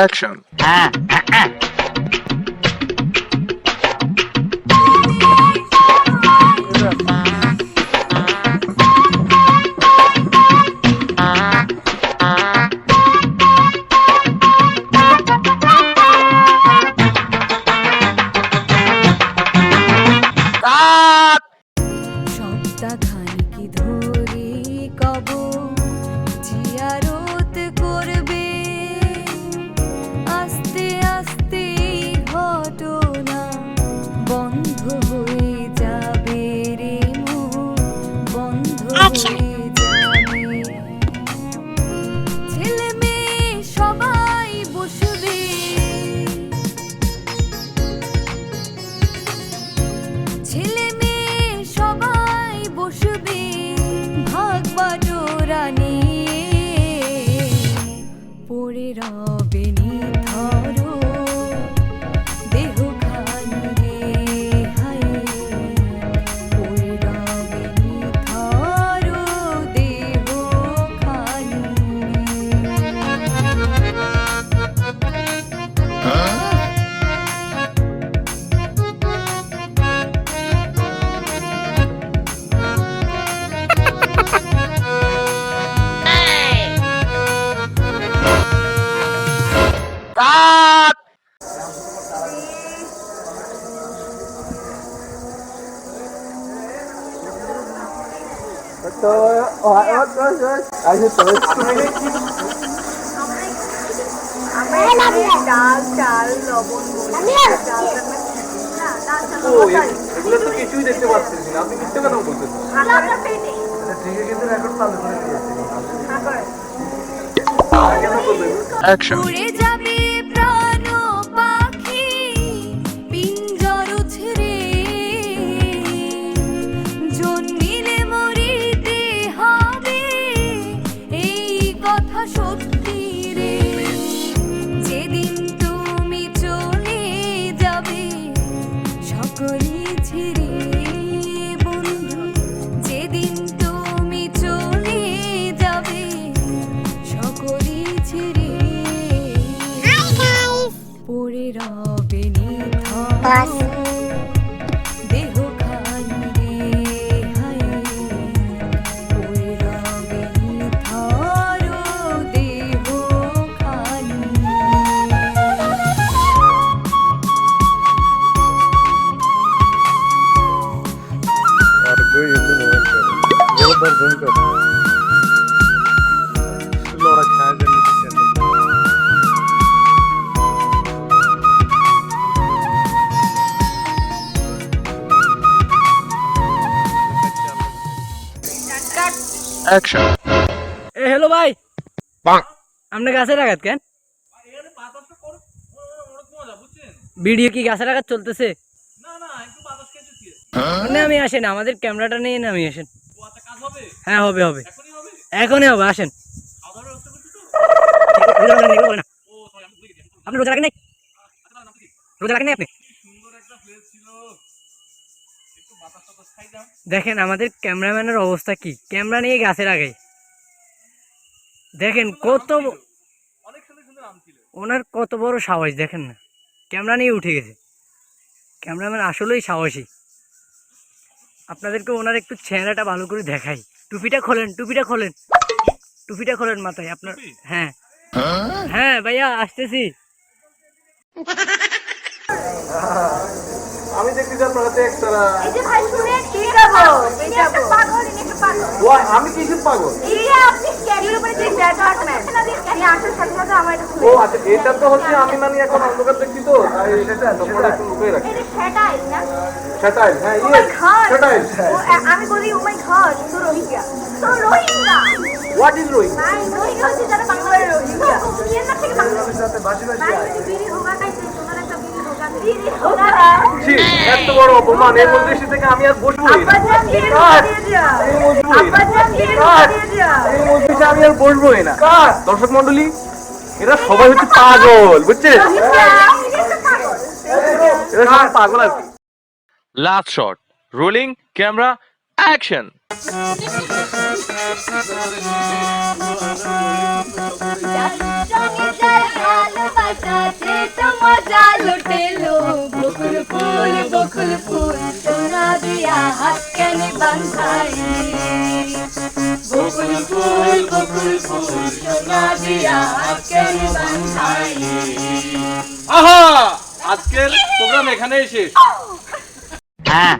Action. সপ্তাহখানেক ধরে কব জিয়ারত করবে, আস্তে আস্তে ঘটনা বন্ধ হয়ে যাবে রে মন, বন্ধ হয়ে যাবে। ছেলে মেয়ে সবাই বসবে, ছেলে মেয়ে সবাই বসবে ভাগ বাটোরা নিয়ে, পড়ে রবে নিথর দেহ খানি রে হায়, পড়ে রবে নিথর দেহ খানি। ডাল চাল লবণ এগুলো তো কিছুই দেখতে পাচ্ছেন না, আপনি মিথ্যে কথা বলতেছেন। ঠিক আছে, রেকর্ড চালু করে Action. উড়ে যাবে প্রাণ পাখি পিঞ্জর ছেড়ে, জন্মিলে মরিতে হবে এই কথা সত্যি রে, যেদিন তুমি চলে যাবে সকলে ছেড়ে বন্ধু, যেদিন তুমি চলে যাবে সকলে ছেড়ে, পড়ে রবে নিথর দেহ খানি রে হায়, পড়ে রবে নিথর দেহ খানি। और कोई हिंदी मोबाइल कर जबरदस्त जूम कर स्लो और अच्छा जल्दी से Action. এ হ্যালো ভাই, আপনি গাছে রাখাত কেন? ভিডিও কি গাছে রাখাত চলতেছে? না আমি আসেন, আমাদের ক্যামেরাটা নিয়ে না আমি আসেন। হ্যাঁ হবে হবে, এখনই হবে, আসেন। আপনি রোজা রাখেন নাই? রোজা রাখেন নাই আপনি? দেখেন আমাদের ক্যামেরাম্যানের অবস্থা কি, ক্যামেরা নিয়ে গাছে রাখাই। দেখেন কত ওনার কত বড় সাহস, দেখেন না, ক্যামেরা নিয়ে উঠে গেছে। ক্যামেরাম্যান আসলেই সাহসী। আপনাদেরকে ওনার একটু চেহারাটা ভালো করে দেখাই। টুপিটা খোলেন, টুপিটা খোলেন, টুপিটা খোলেন মাথায় আপনার। হ্যাঁ হ্যাঁ ভাইয়া আসতেছি। আমি দেখতে যাই আপনারা একটা এই যে ভাই শুনেন, কি যাবো এটা একটা পাগল, এটা একটা পাগল। ও আমি কিসের পাগল? এই আপনি ক্যারিয়ার উপরে যে ব্যাগ আছেন না, আমি আসল সাথে সাথে আমার এটা ও আচ্ছা, এটা তো হচ্ছে আমি মানে এখন অন্ধকার দেখছি তো, তাই সেটা তোমরা একটু লুকিয়ে রাখি। এটা সেটাই না, সেটাই, হ্যাঁ ও মাই ইয়েস গড, সেটাই। আমি বলি ও মাই গড, তো রোহিঙ্গা, তো রোহিঙ্গা। What is রোহিং? ভাই রোহিঙ্গা হচ্ছে যারা বাংলার রোহিঙ্গা, ভিয়েতনাম থেকে বাংলাদেশ সাথে বাসি বাসি ভাই বিড়ি হোগা খাইছে, তোমার একটা বিড়ি হোগা, বিড়ি হোগা। ছি, এত বড় অপমান এই মজলিসে থেকে আমি আর বসবই না। আব্বাজান দিয়ে দিয়া, এই মজবুরি আব্বাজান দিয়ে দিয়া। এই মজলিসে আমি আর বসবই না। দর্শক মণ্ডলী, এরা সবাই হচ্ছে পাগল, বুঝছেন? এরা সবাই পাগল আর কি। Last shot. Rolling camera. Action. ভালোবাসা রাজা লুটেলো বকুল ফুল সোনা দিয়া হাত কেন বাঁধাইলি বকুল ফুল সোনা দিয়া হাত কেন বাঁধাইলি। আহা, আজকের প্রোগ্রাম এখানেই শেষ। হ্যাঁ